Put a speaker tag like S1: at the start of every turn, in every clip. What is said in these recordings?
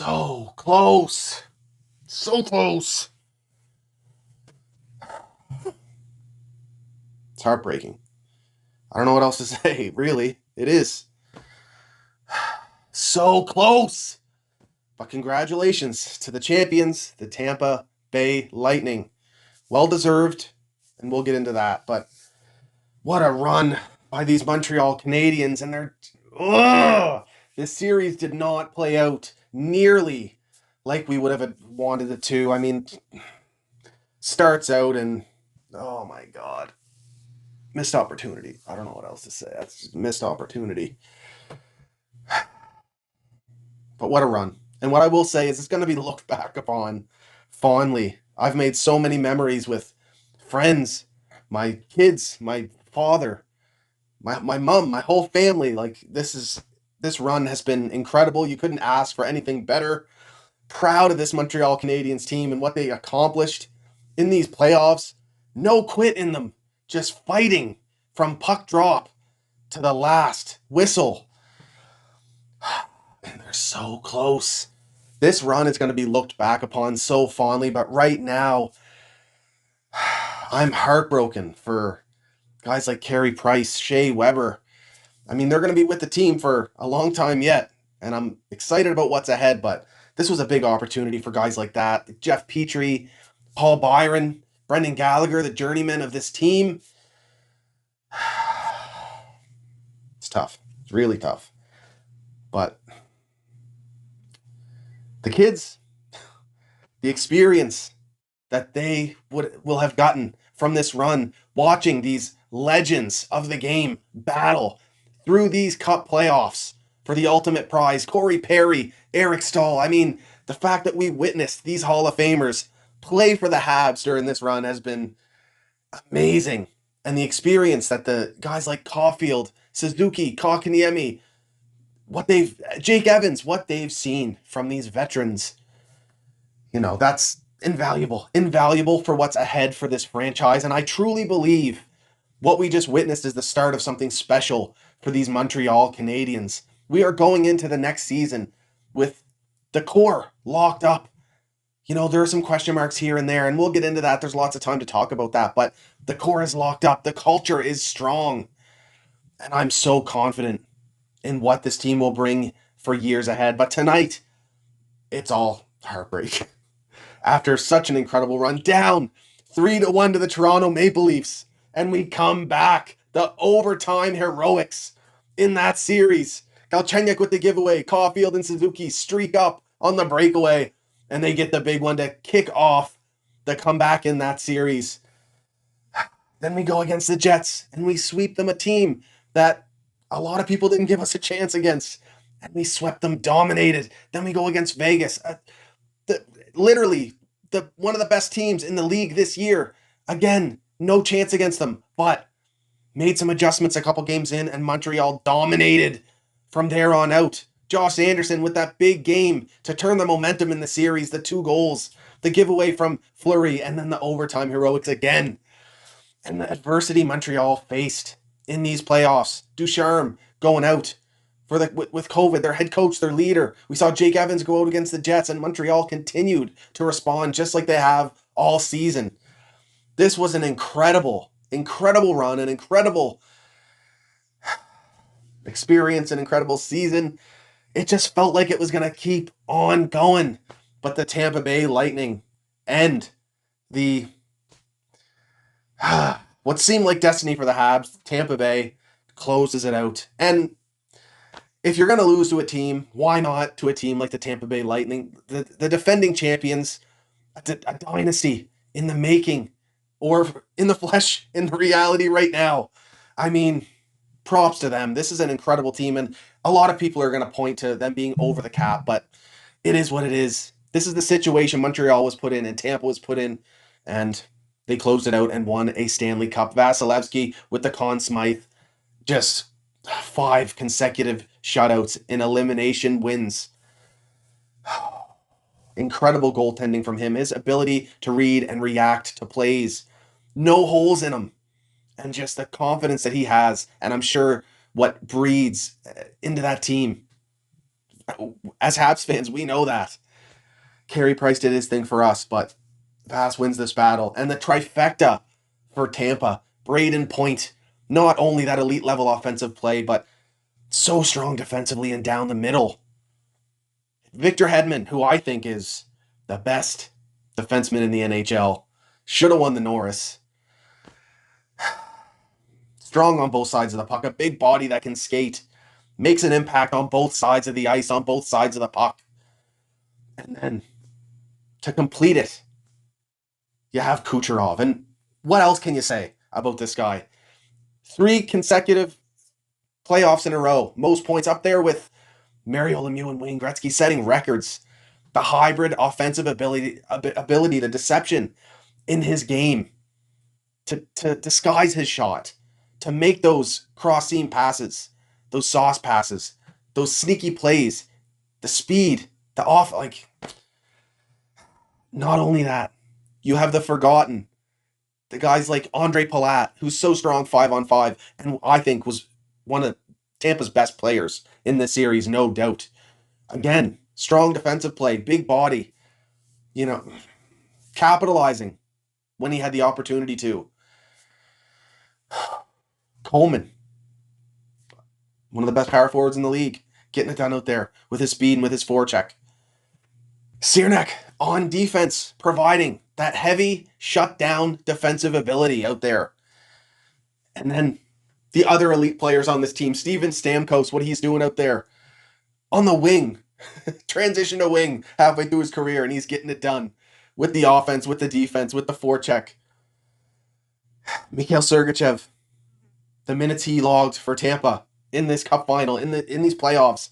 S1: So close. So close. It's heartbreaking. I don't know what else to say, really. It is. So close. But congratulations to the champions, the Tampa Bay Lightning. Well deserved, and we'll get into that. But what a run by these Montreal Canadiens, and they're. Ugh! This series did not play out nearly like we would have wanted it to. I mean, starts out and oh my god, missed opportunity. I don't know what else to say. That's just missed opportunity. But what a run. And what I will say is it's going to be looked back upon fondly. I've made so many memories with friends, my kids, my father, my mom, my whole family. Like this run has been incredible. You couldn't ask for anything better. Proud of this Montreal Canadiens team and what they accomplished in these playoffs. No quit in them. Just fighting from puck drop to the last whistle. And they're so close. This run is going to be looked back upon so fondly, but right now, I'm heartbroken for guys like Carey Price, Shea Weber. I mean, they're going to be with the team for a long time yet, and I'm excited about what's ahead, but this was a big opportunity for guys like that. Jeff Petrie, Paul Byron, Brendan Gallagher, the journeyman of this team. It's tough. It's really tough. But the kids, the experience that they will have gotten from this run, watching these legends of the game battle through these cup playoffs for the ultimate prize. Corey Perry, Eric Stahl. I mean, the fact that we witnessed these Hall of Famers play for the Habs during this run has been amazing. And the experience that the guys like Caulfield, Suzuki, Kotkaniemi, Jake Evans, what they've seen from these veterans, that's invaluable for what's ahead for this franchise. And I truly believe what we just witnessed is the start of something special for these Montreal Canadiens. We are going into the next season with the core locked up. There are some question marks here and there, and we'll get into that. There's lots of time to talk about that, but the core is locked up. The culture is strong. And I'm so confident in what this team will bring for years ahead. But tonight, it's all heartbreak. After such an incredible run, down 3-1 to the Toronto Maple Leafs, and we come back. The overtime heroics in that series. Galchenyuk with the giveaway. Caulfield and Suzuki streak up on the breakaway, and they get the big one to kick off the comeback in that series. Then we go against the Jets, and we sweep them, a team that a lot of people didn't give us a chance against, and we swept them, dominated. Then we go against Vegas, literally one of the best teams in the league this year. Again, no chance against them, but made some adjustments a couple games in, and Montreal dominated from there on out. Josh Anderson with that big game to turn the momentum in the series, the 2 goals, the giveaway from Fleury, and then the overtime heroics again. And the adversity Montreal faced in these playoffs. Ducharme going out with COVID, their head coach, their leader. We saw Jake Evans go out against the Jets, and Montreal continued to respond just like they have all season. This was an incredible run, an incredible experience, an incredible season. It just felt like it was going to keep on going. But the Tampa Bay Lightning and the what seemed like destiny for the Habs, Tampa Bay closes it out. And if you're going to lose to a team, why not to a team like the Tampa Bay Lightning, the defending champions, a dynasty in the making, or in the flesh, in the reality right now. I mean, props to them. This is an incredible team, and a lot of people are going to point to them being over the cap, but it is what it is. This is the situation Montreal was put in and Tampa was put in, and they closed it out and won a Stanley Cup. Vasilevsky with the Conn Smythe, just 5 consecutive shutouts in elimination wins. Incredible goaltending from him. His ability to read and react to plays. No holes in him. And just the confidence that he has. And I'm sure what breeds into that team. As Habs fans, we know that. Carey Price did his thing for us, but Pass wins this battle. And the trifecta for Tampa. Braden Point, not only that elite level offensive play, but so strong defensively and down the middle. Victor Hedman, who I think is the best defenseman in the NHL, should have won the Norris. Strong on both sides of the puck, a big body that can skate, makes an impact on both sides of the ice, on both sides of the puck. And then to complete it, you have Kucherov. And what else can you say about this guy? 3 consecutive playoffs in a row, most points up there with Mario Lemieux and Wayne Gretzky, setting records. The hybrid offensive ability, the deception in his game to disguise his shot, to make those cross-seam passes, those sauce passes, those sneaky plays, the speed, the off, like, not only that, you have the forgotten, the guys like Andre Palat, who's so strong 5-on-5, and I think was one of Tampa's best players in this series, no doubt. Again, strong defensive play, big body, you know, capitalizing when he had the opportunity to. Coleman, one of the best power forwards in the league, getting it done out there with his speed and with his forecheck. Ciernak on defense, providing that heavy shutdown defensive ability out there. And then the other elite players on this team, Steven Stamkos, what he's doing out there on the wing, transition to wing halfway through his career, and he's getting it done with the offense, with the defense, with the forecheck. Mikhail Sergachev, the minutes he logged for Tampa in this cup final, in these playoffs,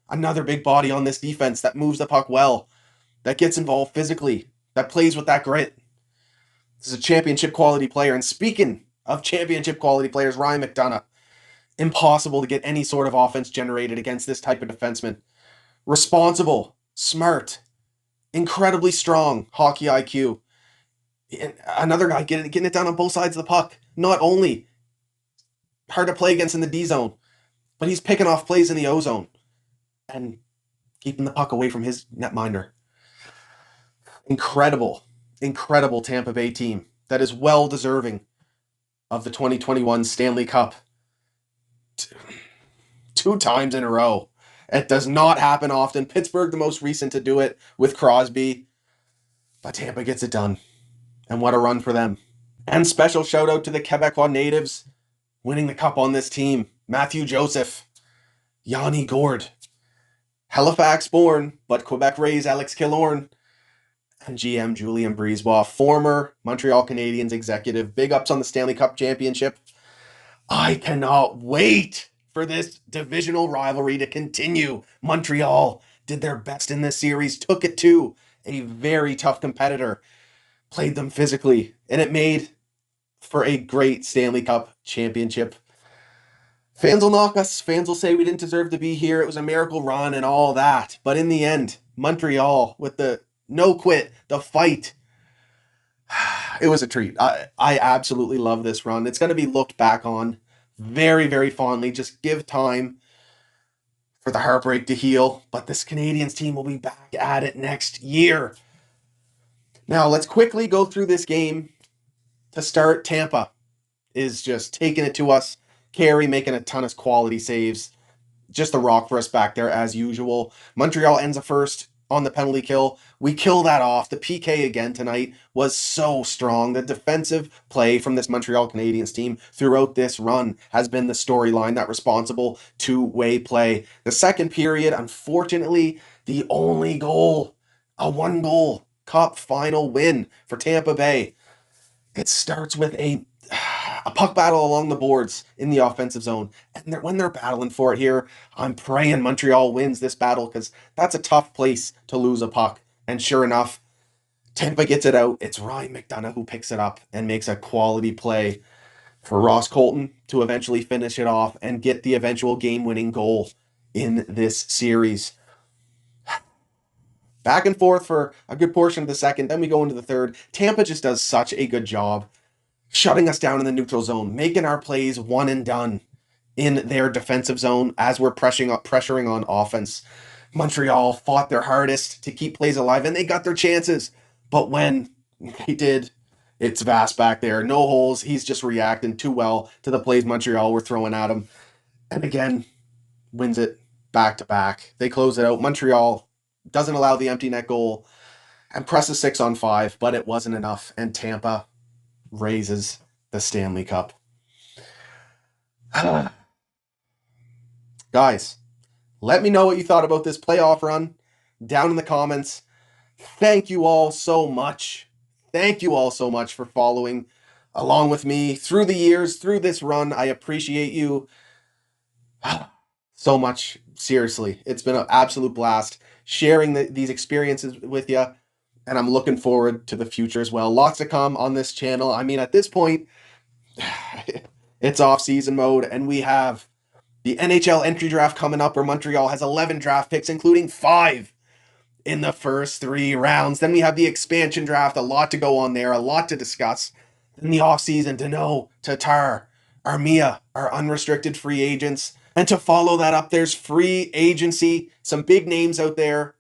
S1: another big body on this defense that moves the puck well, that gets involved physically, that plays with that grit. This is a championship quality player. And speaking of championship quality players, Ryan McDonagh, impossible to get any sort of offense generated against this type of defenseman. Responsible, smart, incredibly strong hockey IQ. And another guy getting it done on both sides of the puck. Not only hard to play against in the D zone, but he's picking off plays in the O zone and keeping the puck away from his netminder. Incredible Tampa Bay team that is well deserving of the 2021 Stanley Cup 2 times in a row. It does not happen often. Pittsburgh, the most recent to do it with Crosby, but Tampa gets it done. And what a run for them. And special shout out to the Quebecois natives winning the cup on this team. Matthew Joseph, Yanni Gourde, Halifax born, but Quebec raised Alex Killorn, and GM Julien Brisebois, former Montreal Canadiens executive. Big ups on the Stanley Cup championship. I cannot wait for this divisional rivalry to continue. Montreal did their best in this series, took it to a very tough competitor, played them physically, and it made for a great Stanley Cup championship. Fans will knock us. Fans will say we didn't deserve to be here. It was a miracle run and all that. But in the end, Montreal with the no quit, the fight. It was a treat. I absolutely love this run. It's going to be looked back on very, very fondly. Just give time for the heartbreak to heal. But this Canadiens team will be back at it next year. Now, let's quickly go through this game. To start, Tampa is just taking it to us. Carey making a ton of quality saves. Just a rock for us back there as usual. Montreal ends the first on the penalty kill. We kill that off. The PK again tonight was so strong. The defensive play from this Montreal Canadiens team throughout this run has been the storyline, that responsible two-way play. The second period, unfortunately, the only goal, a 1-goal cup final win for Tampa Bay. It starts with a puck battle along the boards in the offensive zone. And when they're battling for it here, I'm praying Montreal wins this battle because that's a tough place to lose a puck. And sure enough, Tampa gets it out. It's Ryan McDonagh who picks it up and makes a quality play for Ross Colton to eventually finish it off and get the eventual game-winning goal in this series. Back and forth for a good portion of the second. Then we go into the third. Tampa just does such a good job shutting us down in the neutral zone, making our plays one and done in their defensive zone as we're pressuring on offense. Montreal fought their hardest to keep plays alive, and they got their chances. But when they did, it's vast back there. No holes. He's just reacting too well to the plays Montreal were throwing at him. And again, wins it back to back. They close it out. Montreal doesn't allow the empty net goal and presses 6-on-5, but it wasn't enough. And Tampa raises the Stanley Cup. Guys, let me know what you thought about this playoff run down in the comments. Thank you all so much. Thank you all so much for following along with me through the years, through this run. I appreciate you so much. Seriously, it's been an absolute blast sharing these experiences with you, and I'm looking forward to the future as well. Lots to come on this channel. I mean, at this point, it's off-season mode, and we have the NHL entry draft coming up where Montreal has 11 draft picks, including 5 in the first 3 rounds. Then we have the expansion draft, a lot to go on there, a lot to discuss. In the offseason, Danault, Tatar, Armia are unrestricted free agents. And to follow that up, there's free agency, some big names out there.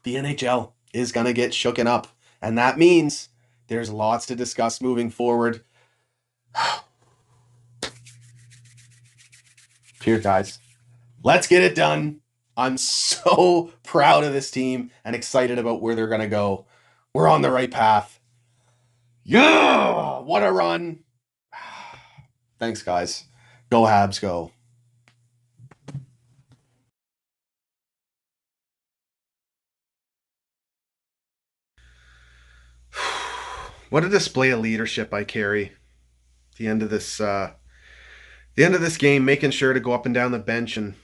S1: The NHL is going to get shooken up. And that means there's lots to discuss moving forward. Here, guys. Let's get it done. I'm so proud of this team and excited about where they're going to go. We're on the right path. Yeah! What a run. Thanks, guys. Go Habs, go. What a display of leadership by Carey. The end of this game, making sure to go up and down the bench and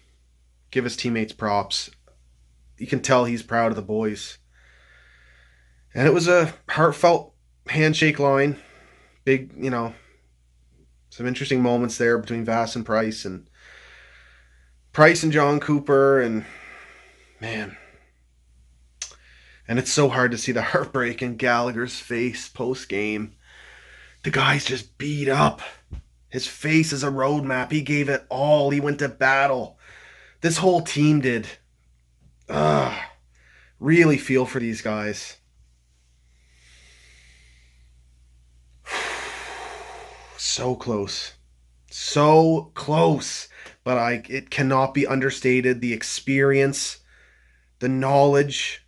S1: give his teammates props. You can tell he's proud of the boys. And it was a heartfelt handshake line. Big, some interesting moments there between Vass and Price and John Cooper, and man. And it's so hard to see the heartbreak in Gallagher's face post-game. The guy's just beat up. His face is a roadmap. He gave it all. He went to battle. This whole team did. Really feel for these guys. So close. So close. But it cannot be understated. The experience, the knowledge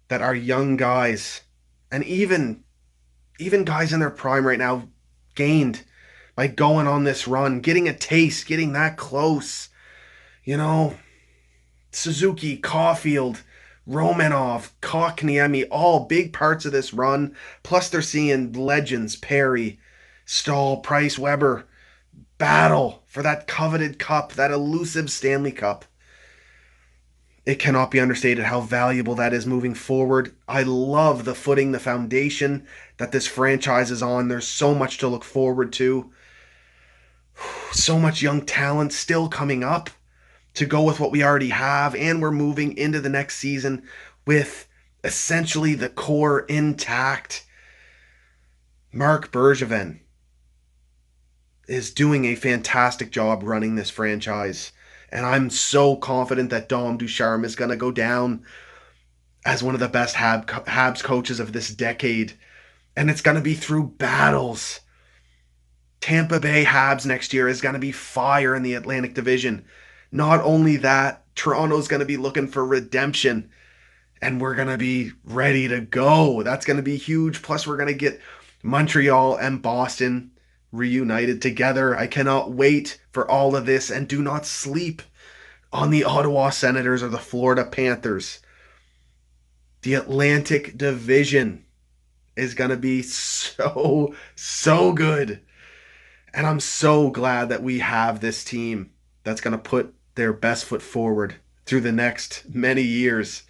S1: that our young guys, and even guys in their prime right now, gained by going on this run, getting a taste, getting that close. Suzuki, Caulfield, Romanov, Kotkaniemi, all big parts of this run. Plus they're seeing legends, Perry, Stahl, Price, Weber, battle for that coveted cup, that elusive Stanley Cup. It cannot be understated how valuable that is moving forward. I love the footing, the foundation that this franchise is on. There's so much to look forward to. So much young talent still coming up to go with what we already have. And we're moving into the next season with essentially the core intact. Marc Bergevin is doing a fantastic job running this franchise. And I'm so confident that Dom Ducharme is going to go down as one of the best Habs coaches of this decade. And it's going to be through battles. Tampa Bay Habs next year is going to be fire in the Atlantic Division. Not only that, Toronto's going to be looking for redemption. And we're going to be ready to go. That's going to be huge. Plus, we're going to get Montreal and Boston reunited together. I cannot wait for all of this, and do not sleep on the Ottawa Senators or the Florida Panthers. The Atlantic Division is going to be so good. And I'm so glad that we have this team that's going to put their best foot forward through the next many years.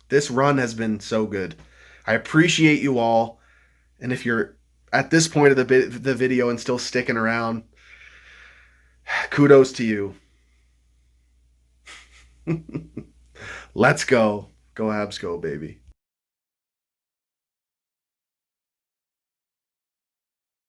S1: This run has been so good. I appreciate you all. And if you're at this point of the video and still sticking around, kudos to you. Let's go. Go Habs, go, baby.